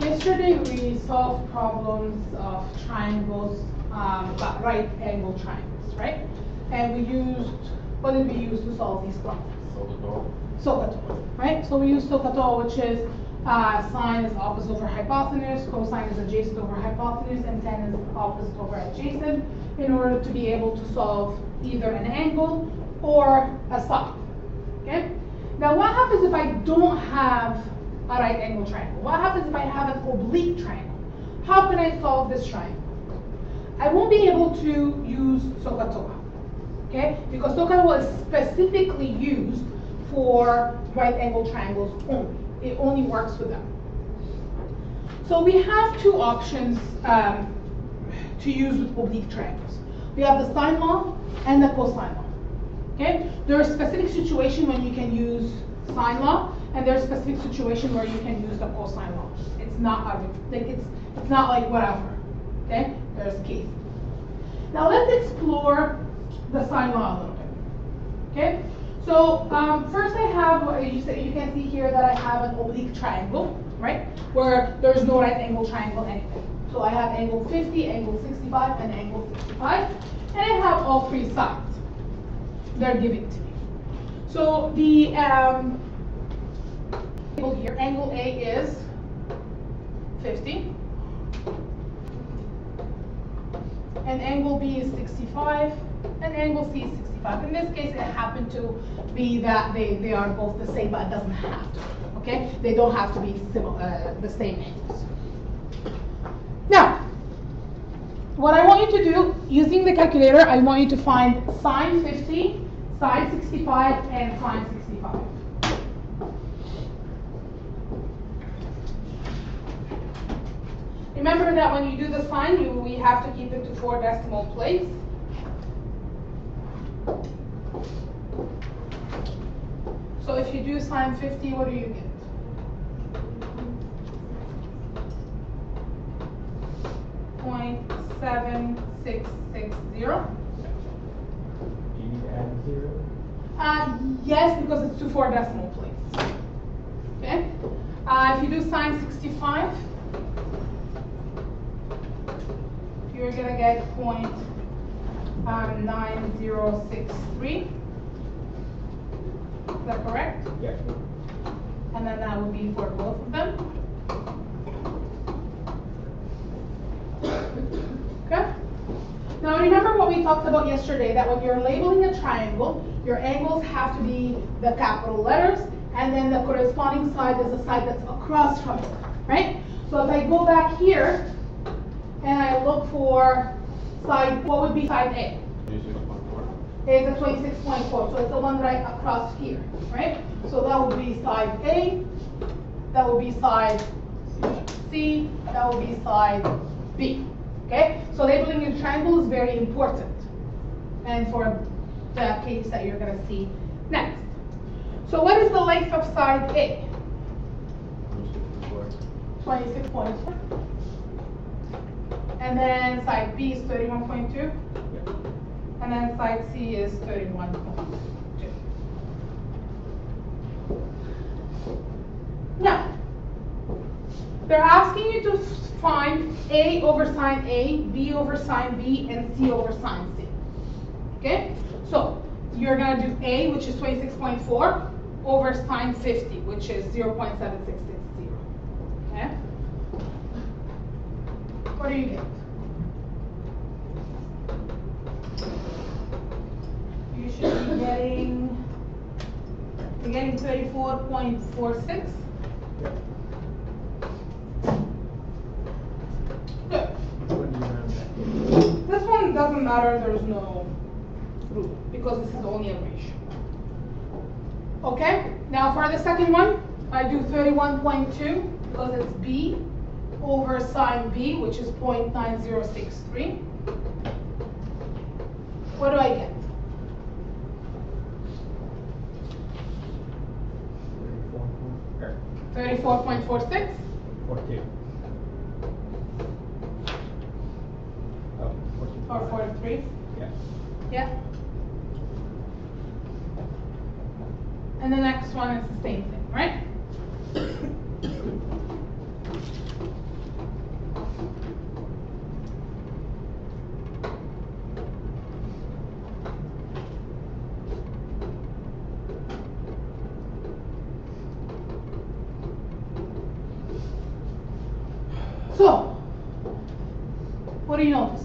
Yesterday we solved problems of triangles, but right angle triangles, right? And we used, what did we use to solve these problems? SOHCAHTOA, right? So we use SOHCAHTOA, which is sine is opposite over hypotenuse, cosine is adjacent over hypotenuse, and tan is opposite over adjacent, in order to be able to solve either an angle or a side, okay? Now what happens if I don't have a right angle triangle? What happens if I have an oblique triangle? How can I solve this triangle? I won't be able to use SOHCAHTOA, okay? Because SOHCAHTOA is specifically used for right angle triangles only. It only works with them. So we have two options to use with oblique triangles. We have the sine law and the cosine law. Okay? There are specific situations when you can use sine law, and there's specific situations where you can use the cosine law. It's not it's not like whatever. Okay? There's cases. Now let's explore the sine law a little bit. Okay? So first I have, you can see here that I have an oblique triangle, right? Where there's no right angle triangle anything. So I have angle 50, angle 65, and angle 65. And I have all three sides. They're given to me. So the angle here, angle A is 50. And angle B is 65. And angle C is 65. In this case, it happened to be that they are both the same, but it doesn't have to. Okay? They don't have to be similar, the same angles. Now, what I want you to do, using the calculator, I want you to find sine 50, sine 65, and sine 65. Remember that when you do the sine, we have to keep it to 4 decimal places. So if you do sine 50, what do you get? .7660. Do you need to add 0? Yes, because it's to 4 decimal places. Okay. If you do sine 65, you're gonna get .9063. Is that correct? Yeah. And then that would be for both of them. Okay? Now remember what we talked about yesterday, that when you're labeling a triangle, your angles have to be the capital letters, and then the corresponding side is the side that's across from it, right? So if I go back here, and I look for side, what would be side A? 26.4. Is a 26.4, so it's the one right across here, right? So that would be side A, that would be side C, that would be side B, okay? So labeling your triangle is very important, and for the case that you're gonna see next. So what is the length of side A? 26.4. And then side B is 31.2. Yeah. And then side C is 31.2. Now, they're asking you to find A over sine A, B over sine B, and C over sine C. Okay? So, you're going to do A, which is 26.4, over sine 50, which is 0.7660. Okay? What do you get? You should be getting, you're getting 34.46. Yeah. Good. What do you round that? This one doesn't matter, there's no rule, because this is only a ratio. Okay, now for the second one, I do 31.2, because it's B over sine B, which is 0.9063. What do I get? 34.46. 42. Oh, 42. Or 43. Yeah. Yeah. And the next one is the same thing, right? So, what do you notice?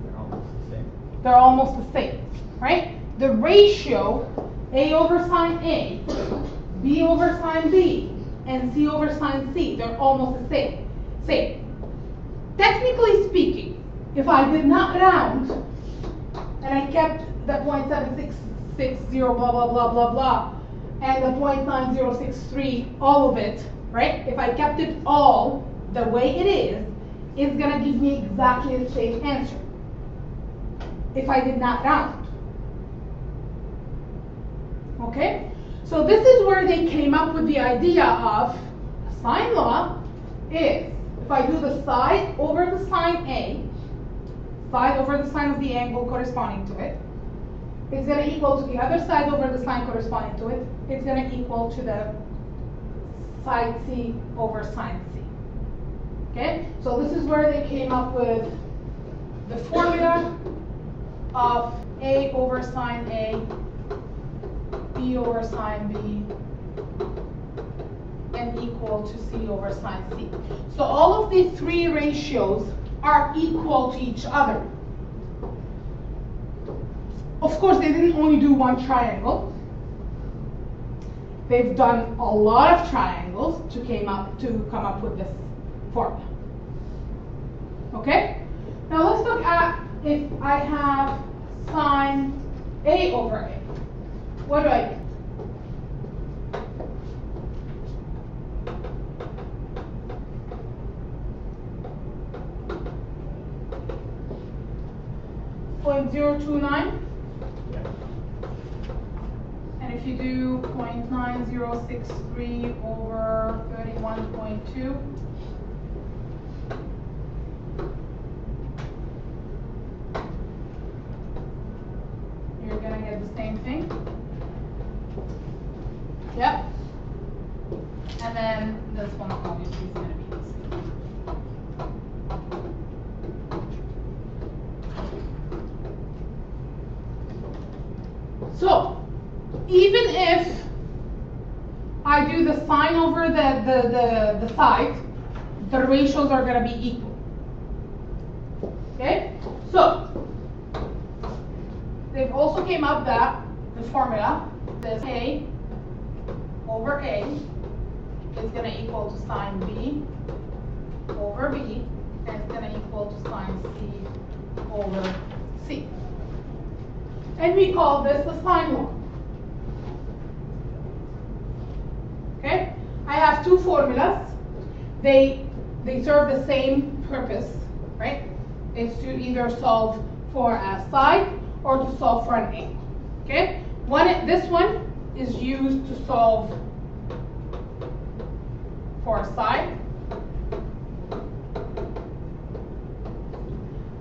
They're almost the same. They're almost the same, right? The ratio A over sine A, B over sine B, and C over sine C, they're almost the same. Same. Technically speaking, if I did not round, and I kept the 0.7660 blah blah blah blah blah, and the 0.9063, all of it, right? If I kept it all the way it is, it's gonna give me exactly the same answer. If I did not round. Okay? So this is where they came up with the idea of sine law is, if I do the side over the sine A, side over the sine of the angle corresponding to it, it's going to equal to the other side over the sine corresponding to it, it's going to equal to the side C over sine C. Okay? So this is where they came up with the formula of A over sine A, B over sine B, and equal to C over sine C. So all of these three ratios are equal to each other. Of course, they didn't only do one triangle. They've done a lot of triangles to come up with this formula. Okay? Now let's look at if I have sine A over A. What do I get? .029, Yeah. and if you do 0.9063 over 31.2, you're gonna get the same thing. Yep. And then this one obviously is gonna be the same. So, even if I do the sine over the side, the ratios are going to be equal. Okay? So, they've also came up that the formula says A over A is going to equal to sine B over B, and it's going to equal to sine C over C. And we call this the sine law. Okay? I have two formulas. They serve the same purpose, right? It's to either solve for a side or to solve for an angle. Okay? This one is used to solve for a side.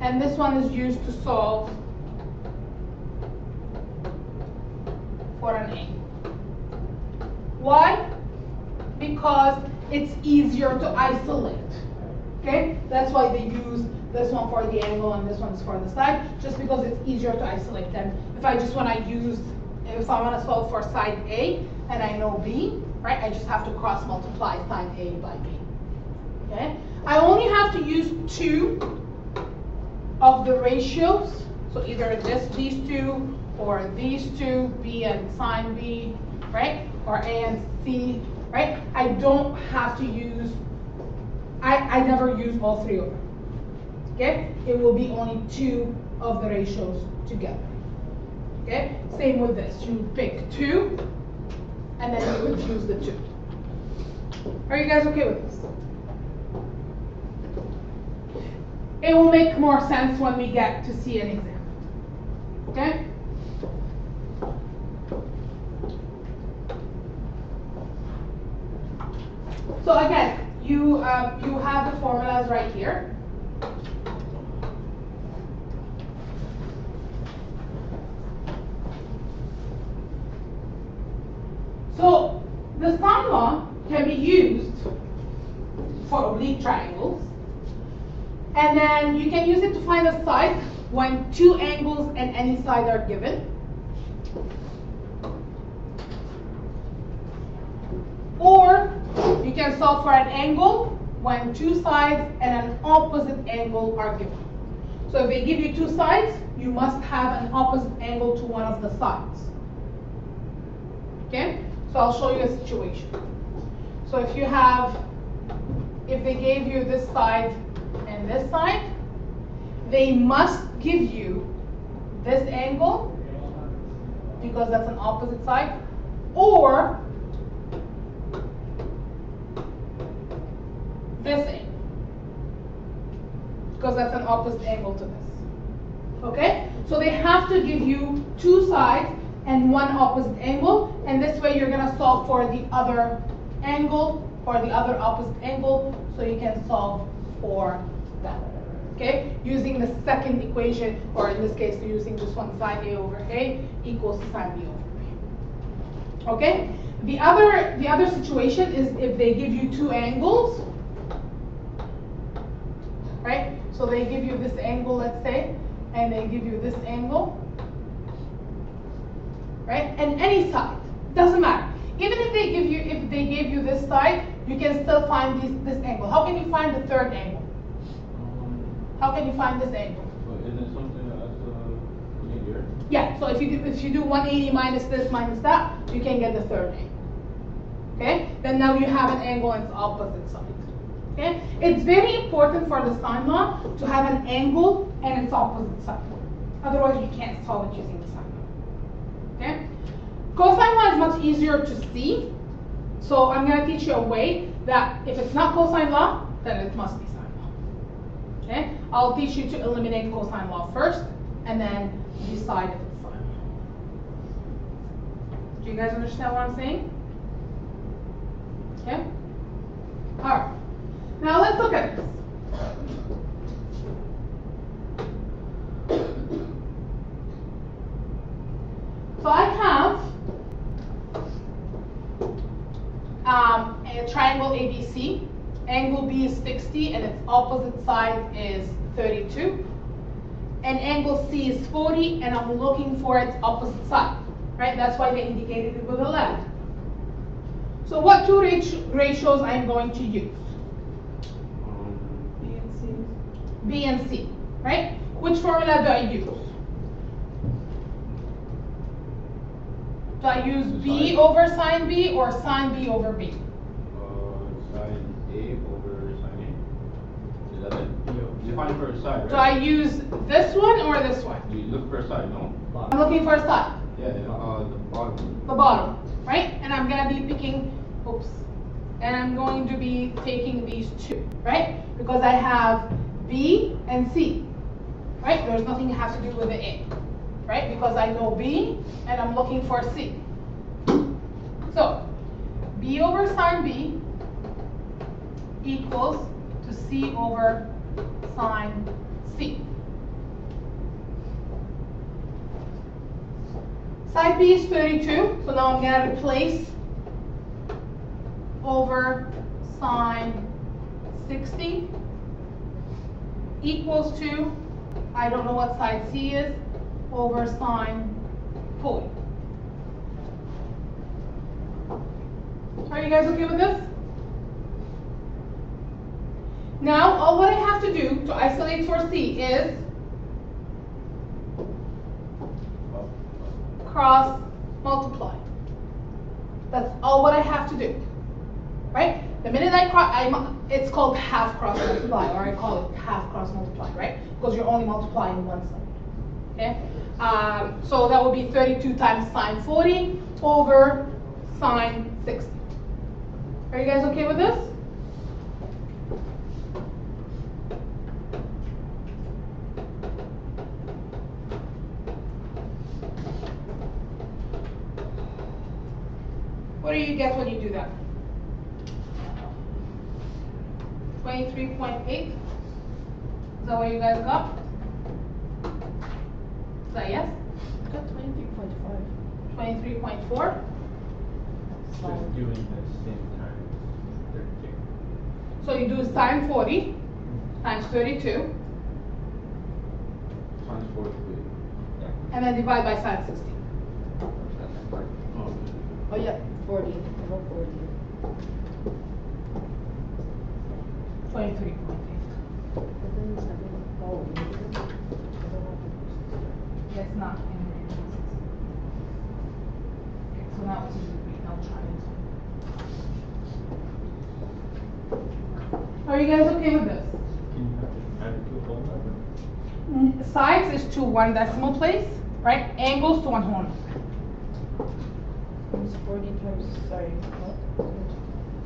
And this one is used to solve for an angle. Why? Because it's easier to isolate. Okay? That's why they use this one for the angle and this one is for the side, just because it's easier to isolate them. If I want to solve for side A and I know B, right? I just have to cross multiply side A by B. Okay? I only have to use two of the ratios, so either these two or these two, B and sine B, right? Or A and C, right? I don't have to use, I never use all three of them. Okay? It will be only two of the ratios together. Okay? Same with this. You pick two, and then you would use the two. Are you guys okay with this? It will make more sense when we get to see an example. Okay? So again, you have the formulas right here. So the sine law can be used for oblique triangles, and then you can use it to find a side when two angles and any side are given. Or you can solve for an angle when two sides and an opposite angle are given. So if they give you two sides, you must have an opposite angle to one of the sides. Okay? So I'll show you a situation. So if they gave you this side and this side, they must give you this angle, because that's an opposite side, or this angle, because that's an opposite angle to this. Okay? So they have to give you two sides and one opposite angle, and this way you're going to solve for the other angle or the other opposite angle, so you can solve for that. Okay? Using the second equation, or in this case, using this one, sine A over A equals sine B over B. Okay? The other situation is if they give you two angles, right? So they give you this angle, let's say, and they give you this angle, right? And any side, doesn't matter. Even if they gave you this side, you can still find this angle. How can you find the third angle? How can you find this angle? Isn't it something that's linear? Yeah. So if you do 180 minus this minus that, you can get the third angle. Okay. Then now you have an angle on its opposite side. Okay. It's very important for the sine law to have an angle and its opposite side. Otherwise, you can't solve it using the sine law. Okay. Cosine law is much easier to see. So I'm going to teach you a way that if it's not cosine law, then it must be sine law. Okay? I'll teach you to eliminate cosine law first, and then decide if it's sine law. Do you guys understand what I'm saying? Okay? Alright. Now let's look at this. So I have a triangle ABC. Angle B is 60 and its opposite side is 32. And angle C is 40 and I'm looking for its opposite side. Right? That's why they indicated it with a letter. So what two ratios I'm going to use? B and C. B and C. Right? Which formula do I use? Do I use B over sine B or sine B over B? Sine A over sine A. Is that it? You find it for a side, right? Do I use this one or this one? You look for a side, no? I'm looking for a side. Yeah, the bottom. The bottom, right? And I'm gonna be picking, and I'm going to be taking these two, right? Because I have B and C, right? There's nothing that has to do with the A, right? Because I know B and I'm looking for C. So, B over sine B equals to C over sine C. Side B is 32, so now I'm going to replace over sine 60 equals to, I don't know what side C is, over sine 40. Are you guys okay with this? Now, all what I have to do to isolate for C is cross multiply. That's all what I have to do, right? The minute I cross, it's called half cross multiply, or I call it half cross multiply, right? Because you're only multiplying one side, okay? So that would be 32 times sine 40 over sine 60. Are you guys okay with this? What do you get when you do that? 23.8? Is that what you guys got? Is that yes? I got 23.5. 23.4? Just doing the same time. 32. So you do sine 40 times 32, Times 4 Yeah. and then divide by sine 60. Oh, Oh yeah, 40. I wrote 40. 23.8. That's not in there. Okay, so now it's in degree. I'll try it. Are you guys okay with this? Can you add it to a whole number? Sides is to 1 decimal place, right? Angles to 1 whole number. It's 40 times, sorry, what?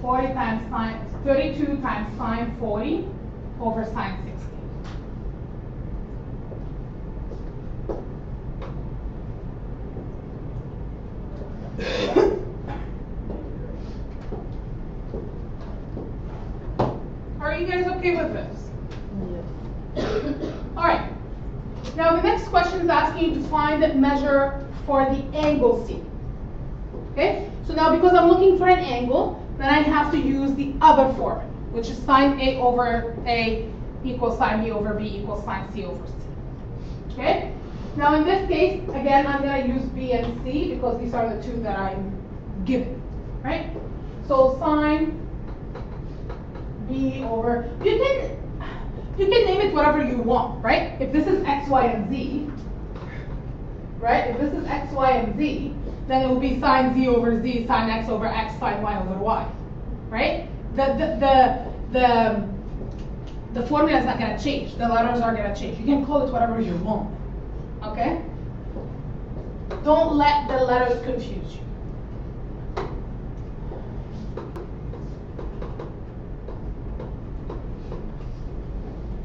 40 times sine, 32 times sine 40 over sine 60. Are you guys okay with this? Yes. All right. Now the next question is asking you to find the measure for the angle C. Okay? So now because I'm looking for an angle, then I have to use the other formula, which is sine A over A equals sine B over B equals sine C over C. Okay? Now in this case, again, I'm going to use B and C because these are the two that I'm given, right? So sine B over, you can name it whatever you want, right? If this is X, Y, and Z, right? If this is X, Y, and Z, then it will be sine Z over Z, sine X over X, sine Y over Y, right? The formula is not going to change. The letters are going to change. You can call it whatever you want, okay? Don't let the letters confuse you.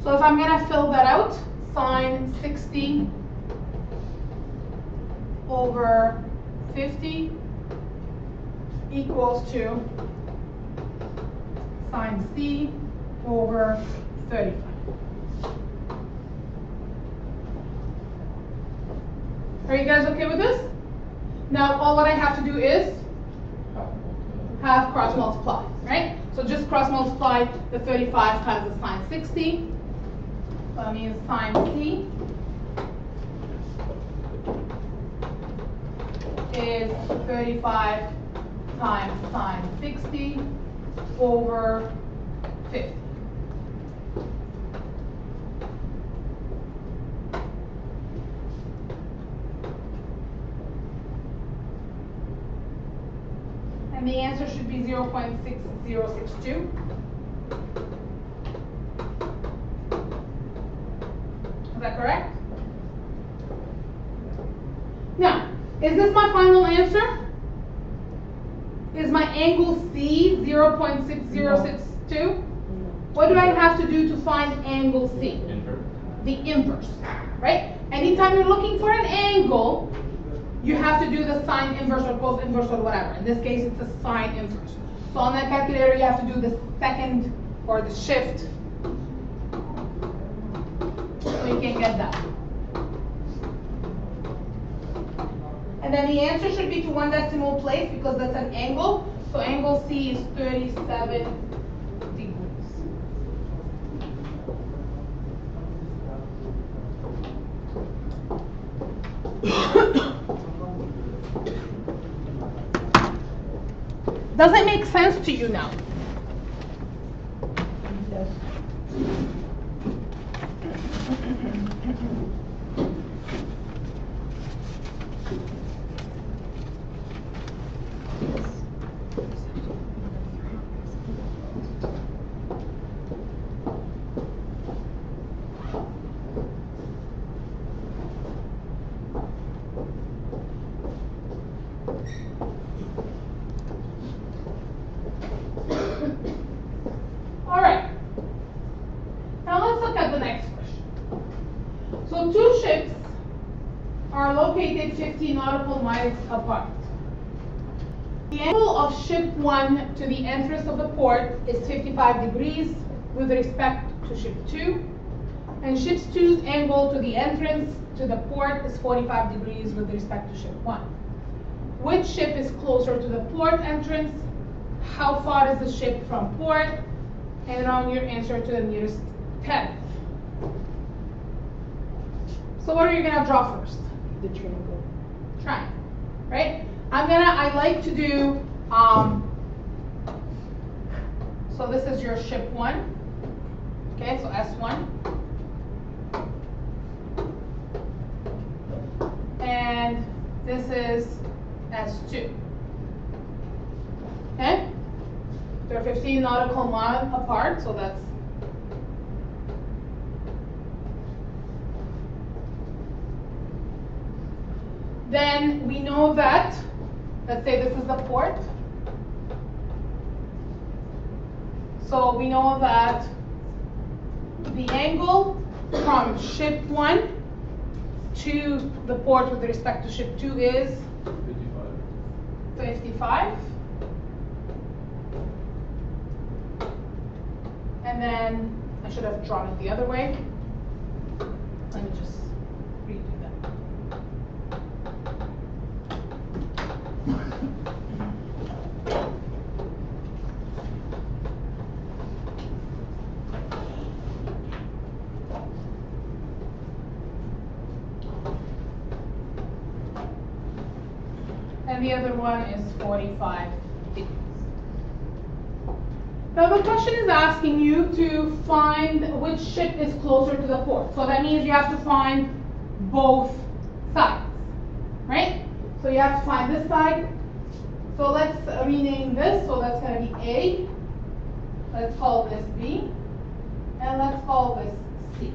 So if I'm going to fill that out, sine 60 over 50 equals to sine C over 35. Are you guys okay with this? Now all what I have to do is have cross multiply, right? So just cross multiply the 35 times the sine 60. So that means sine C is 35 times sine 60 over 50. And the answer should be 0.6062. Is that correct? Now, is this my final answer? Is my angle C 0.6062? What do I have to do to find angle C? Inverse. The inverse, right? Anytime you're looking for an angle, you have to do the sine inverse or cos inverse or whatever. In this case, it's a sine inverse. So on that calculator, you have to do the second or the shift. So you can get that. And then the answer should be to 1 decimal place because that's an angle. So angle C is 37 degrees. Does it make sense to you now? Yes. All right. Now let's look at the next question. So two ships are located 50 nautical miles apart. The angle of ship 1 to the entrance of the port is 55 degrees with respect to ship 2. And ship 2's angle to the entrance to the port is 45 degrees with respect to ship 1. Which ship is closer to the port entrance? How far is the ship from port? And round your answer to the nearest tenth. So what are you gonna draw first? The triangle. Triangle, right? I like to do, so this is your ship 1, Okay, so S1. And this is S2. Okay? They're 15 nautical miles apart, so that's then we know that, let's say this is the port. So we know that the angle from ship 1 to the port with respect to ship 2 is 55. And then I should have drawn it the other way. Let me just redo that. And the other one is 45 degrees. Now the question is asking you to find which ship is closer to the port. So that means you have to find both sides, right? So you have to find this side. So let's rename this. So that's going to be A. Let's call this B. And let's call this C.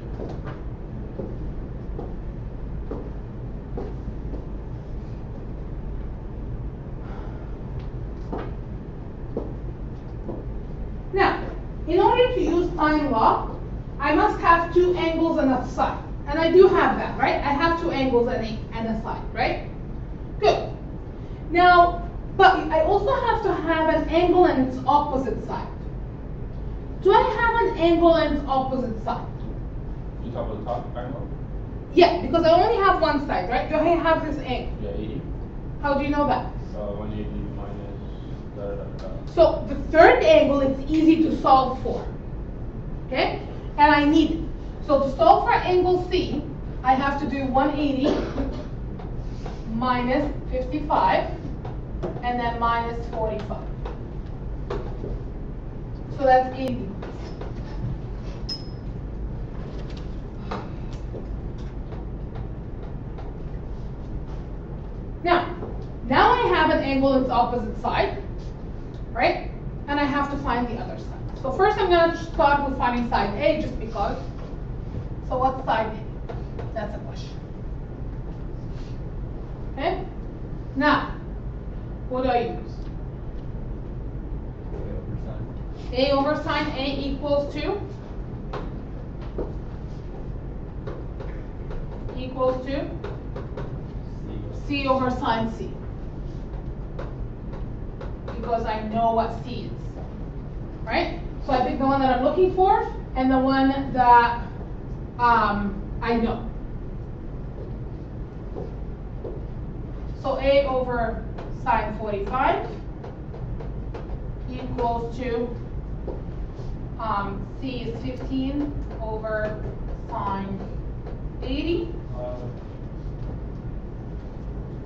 Now, in order to use sine law, I must have two angles and a side. And I do have that, right? I have two angles and a side, right? Good. Now, but I also have to have an angle and its opposite side. Do I have an angle and its opposite side? You talk about the top angle? Yeah, because I only have one side, right? Do I have this angle? Yeah, 80. How do you know that? 180 minus da da da da. So the third angle, it's easy to solve for, okay? And I need it. So to solve for angle C, I have to do 180 minus 55, and then minus 45. So that's 80. Now I have an angle its opposite side, right? And I have to find the other side. So first I'm going to start with finding side A just because. So what's side A? That's a question. Okay? Now, what do I use? A over sine A equals to? Equals to? C over sine C. Because I know what C is, right? So I pick the one that I'm looking for and the one that I know. So A over sine 45 equals to C is 15 over sine 80.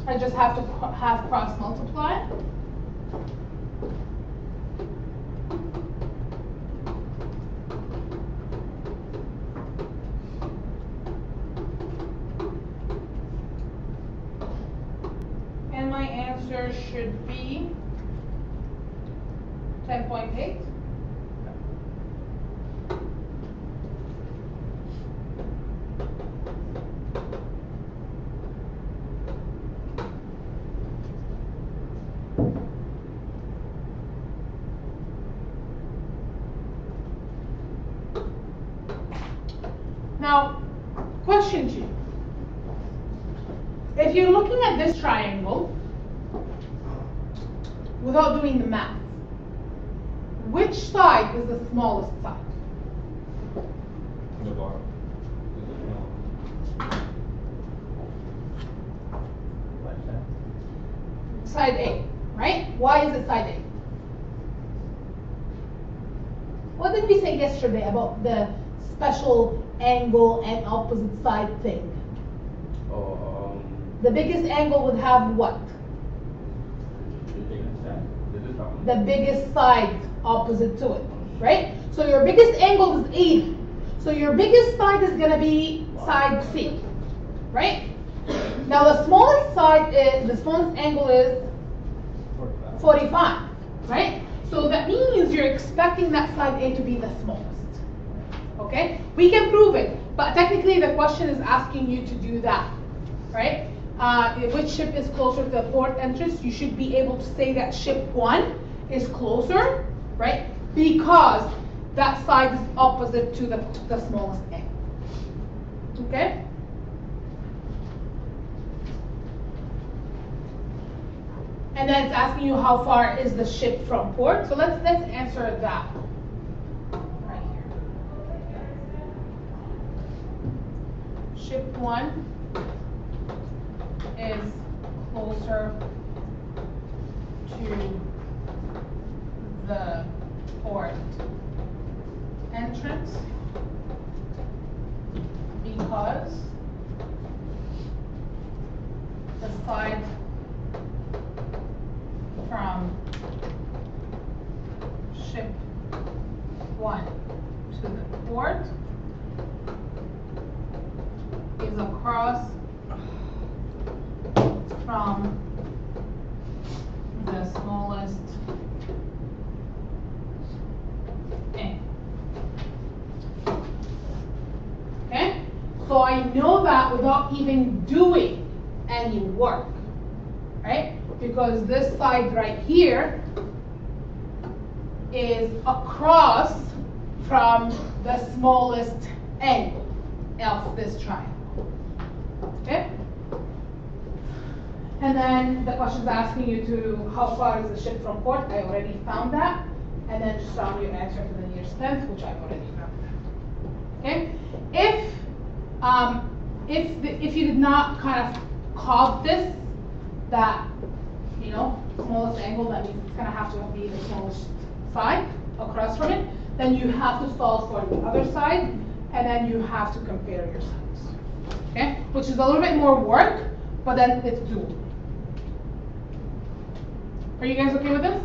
I just have to have cross multiply. And my answer should be 10.8. Now, question to you. If you're looking at this triangle, without doing the math, which side is the smallest side? The bottom. Side A, right? Why is it side A? What did we say yesterday about the special angle and opposite side thing? The biggest angle would have what? The biggest side opposite to it, right? So your biggest angle is 80. So your biggest side is gonna be side C, right? Now the smallest side is, the smallest angle is 45, right? So that means you're expecting that side A to be the smallest, okay? We can prove it, but technically the question is asking you to do that, right? Which ship is closer to the port entrance? You should be able to say that ship 1 is closer, right? Because that side is opposite to the smallest angle, okay? And then it's asking you how far is the ship from port. So let's answer that right here. Ship 1 is closer to the port entrance because the side from ship 1 to the port is across from the smallest angle. Okay? So I know that without even doing any work, right? Because this side right here is across from the smallest angle of this triangle. Okay? And then the question is asking you to how far is the ship from port? I already found that. And then just round your answer to the nearest tenth, which I've already found. Okay? If you did not kind of call this that, you know, smallest angle, that means it's gonna have to be the smallest side across from it, then you have to solve for the other side, and then you have to compare your sides. Okay? Which is a little bit more work, but then it's doable. Are you guys okay with this?